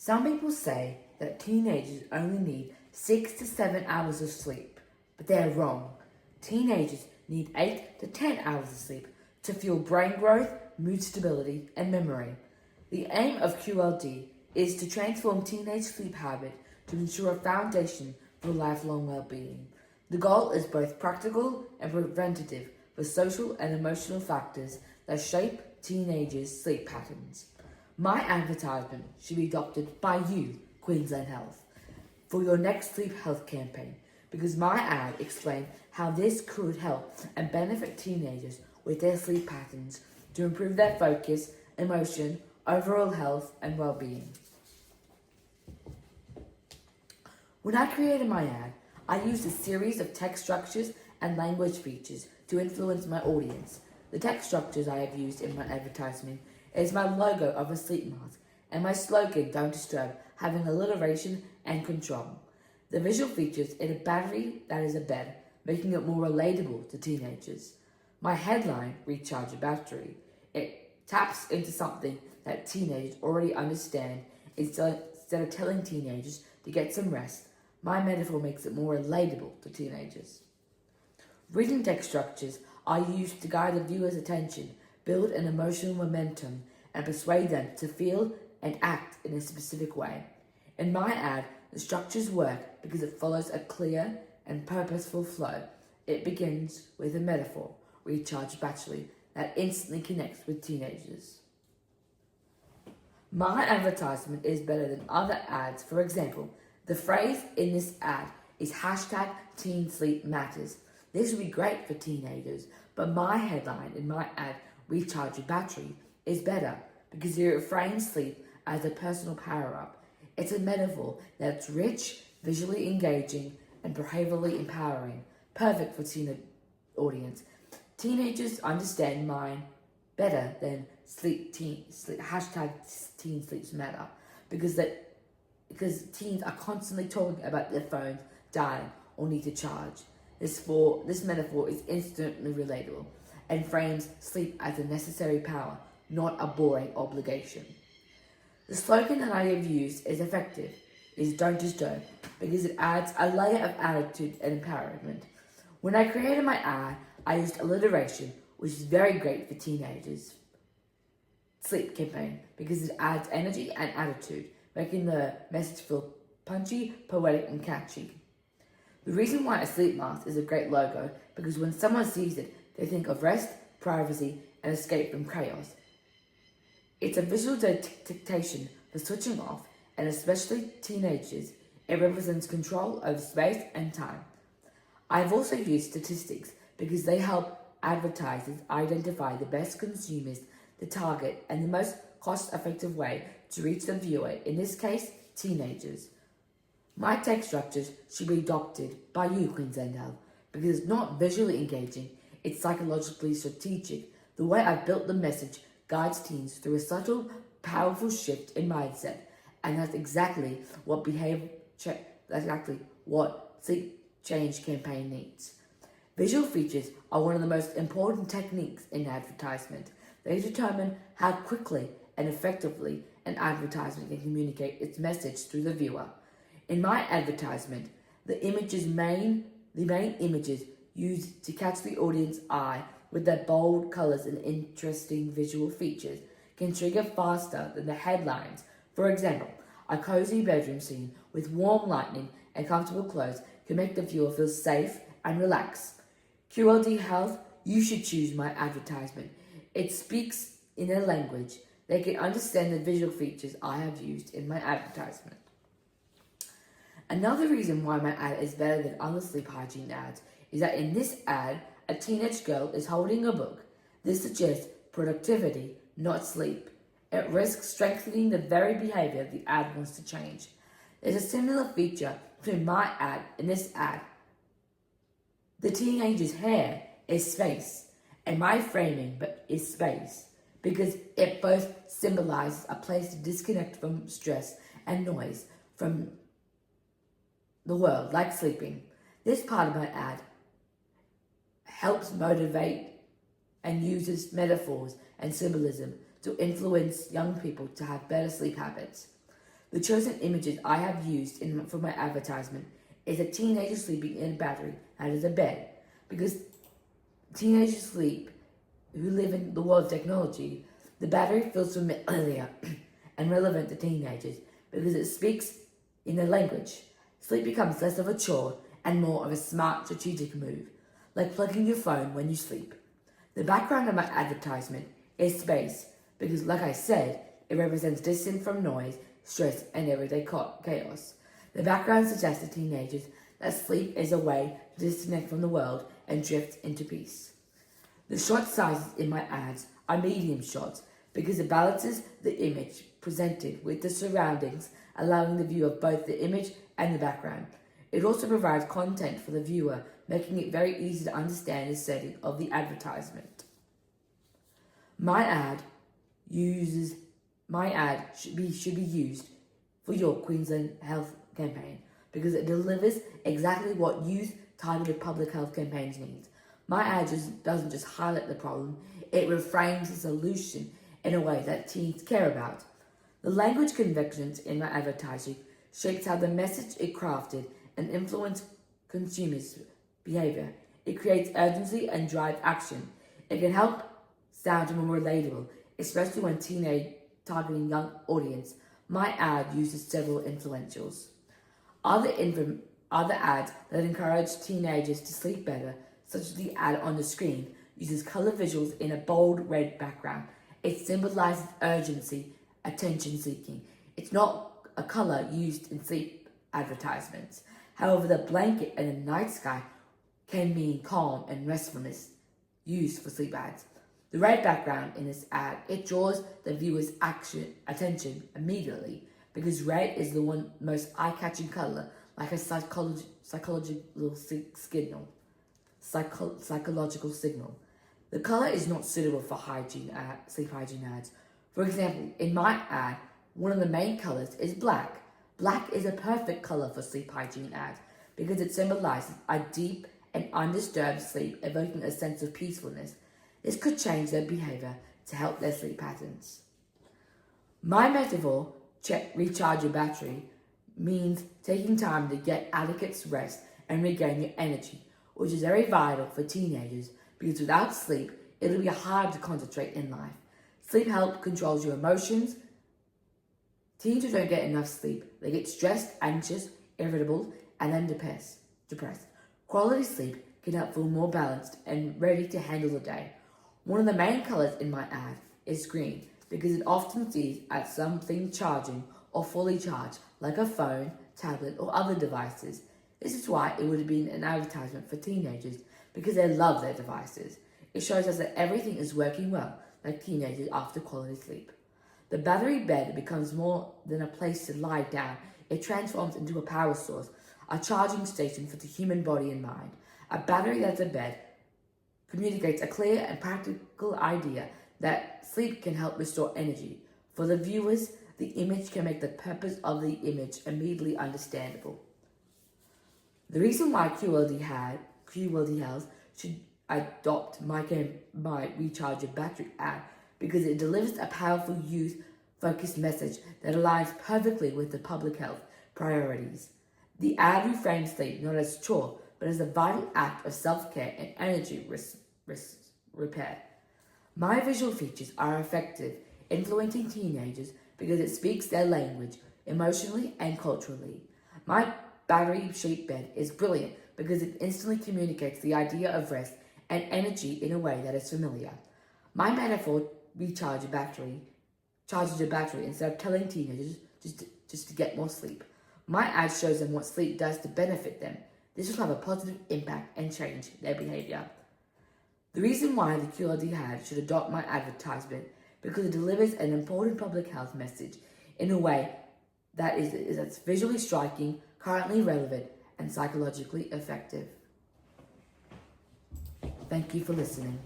Some people say that teenagers only need 6 to 7 hours of sleep, but they are wrong. Teenagers need 8 to 10 hours of sleep to fuel brain growth, mood stability, and memory. The aim of QLD is to transform teenage sleep habit to ensure a foundation for lifelong well-being. The goal is both practical and preventative for social and emotional factors that shape teenagers' sleep patterns. My advertisement should be adopted by you, Queensland Health, for your next sleep health campaign, because my ad explains how this could help and benefit teenagers with their sleep patterns to improve their focus, emotion, overall health, and well-being. When I created my ad, I used a series of text structures and language features to influence my audience. The text structures I have used in my advertisement is my logo of a sleep mask and my slogan, "Don't Disturb," having alliteration and control. The visual features is a battery that is a bed, making it more relatable to teenagers. My headline, "Recharge Your Battery," it taps into something that teenagers already understand. Instead of telling teenagers to get some rest, my metaphor makes it more relatable to teenagers. Written text structures are used to guide the viewer's attention, build an emotional momentum, and persuade them to feel and act in a specific way. In my ad, the structures work because it follows a clear and purposeful flow. It begins with a metaphor, "Recharge Battery," that instantly connects with teenagers. My advertisement is better than other ads. For example, the phrase in this ad is #TeenSleepMatters. This would be great for teenagers, but my headline in my ad, "Recharge Your Battery," is better because it reframes sleep as a personal power-up. It's a metaphor that's rich, visually engaging, and behaviorally empowering, perfect for teen audience. Teenagers understand mine better than #TeenSleepsMatter because teens are constantly talking about their phones dying or need to charge. This metaphor is instantly relatable and frames sleep as a necessary power, not a boring obligation. The slogan that I have used is effective, is "Don't Disturb," because it adds a layer of attitude and empowerment. When I created my ad, I used alliteration, which is very great for teenagers' sleep campaign because it adds energy and attitude, making the message feel punchy, poetic, and catchy. The reason why a sleep mask is a great logo because when someone sees it, they think of rest, privacy, and escape from chaos. It's a visual dictation for switching off, and especially teenagers, it represents control over space and time. I've also used statistics because they help advertisers identify the best consumers to target and the most cost-effective way to reach the viewer, in this case, teenagers. My text structures should be adopted by you, Queensland Health, because it's not visually engaging, it's psychologically strategic. The way I've built the message guides teens through a subtle, powerful shift in mindset, and that's exactly what sleep change campaign needs. Visual features are one of the most important techniques in advertisement. They determine how quickly and effectively an advertisement can communicate its message through the viewer. In my advertisement, the main images used to catch the audience's eye with their bold colors and interesting visual features can trigger faster than the headlines. For example, a cozy bedroom scene with warm lighting and comfortable clothes can make the viewer feel safe and relaxed. QLD Health, you should choose my advertisement. It speaks in their language. They can understand the visual features I have used in my advertisement. Another reason why my ad is better than other sleep hygiene ads is that in this ad, a teenage girl is holding a book. This suggests productivity, not sleep. It risks strengthening the very behavior the ad wants to change. There's a similar feature between my ad and this ad. The teenager's hair is space, and my framing is space, because it both symbolizes a place to disconnect from stress and noise from the world, like sleeping. This part of my ad helps motivate and uses metaphors and symbolism to influence young people to have better sleep habits. The chosen images I have used for my advertisement is a teenager sleeping in a battery that is a bed, because teenagers sleep who live in the world of technology. The battery feels familiar and relevant to teenagers because it speaks in their language. Sleep becomes less of a chore and more of a smart, strategic move, like plugging your phone when you sleep. The background of my advertisement is space because, like I said, it represents distance from noise, stress, and everyday chaos. The background suggests to teenagers that sleep is a way to disconnect from the world and drift into peace. The shot sizes in my ads are medium shots because it balances the image presented with the surroundings, allowing the view of both the image and the background. It also provides content for the viewer, making it very easy to understand the setting of the advertisement. My ad should be used for your Queensland Health campaign because it delivers exactly what youth targeted public health campaigns need. My ad doesn't just highlight the problem, it reframes the solution in a way that teens care about. The language conventions in my advertising shapes how the message is crafted and influence consumers' behavior. It creates urgency and drives action. It can help sound more relatable, especially when teenage targeting young audience. My ad uses several influentials. Other ads that encourage teenagers to sleep better, such as the ad on the screen, uses color visuals in a bold red background. It symbolizes urgency, attention seeking. It's not a color used in sleep advertisements. However, the blanket and the night sky can mean calm and restfulness used for sleep ads. The red background in this ad, it draws the viewer's attention immediately because red is the most eye-catching color, like a psychological signal. The color is not suitable for sleep hygiene ads. For example, in my ad, one of the main colors is black. Black is a perfect color for sleep hygiene ads because it symbolizes a deep and undisturbed sleep, evoking a sense of peacefulness. This could change their behavior to help their sleep patterns. My metaphor, recharge your battery, means taking time to get adequate rest and regain your energy, which is very vital for teenagers because without sleep, it'll be hard to concentrate in life. Sleep helps control your emotions. Teens who don't get enough sleep, they get stressed, anxious, irritable, and then depressed. Quality sleep can help feel more balanced and ready to handle the day. One of the main colors in my ad is green because it often sees as something charging or fully charged, like a phone, tablet, or other devices. This is why it would have been an advertisement for teenagers because they love their devices. It shows us that everything is working well, like teenagers after quality sleep. The battery bed becomes more than a place to lie down. It transforms into a power source, a charging station for the human body and mind. A battery that's a bed communicates a clear and practical idea that sleep can help restore energy. For the viewers, the image can make the purpose of the image immediately understandable. The reason why QLD Health should adopt my Recharge Your Battery ad because it delivers a powerful youth-focused message that aligns perfectly with the public health priorities. The ad reframes sleep not as a chore, but as a vital act of self-care and energy repair. My visual features are effective, influencing teenagers because it speaks their language emotionally and culturally. My battery-shaped bed is brilliant because it instantly communicates the idea of rest and energy in a way that is familiar. My metaphor charges your battery instead of telling teenagers just to get more sleep. My ad shows them what sleep does to benefit them. This will have a positive impact and change their behavior. The reason why the QLD ad should adopt my advertisement because it delivers an important public health message in a way that's visually striking, currently relevant, and psychologically effective. Thank you for listening.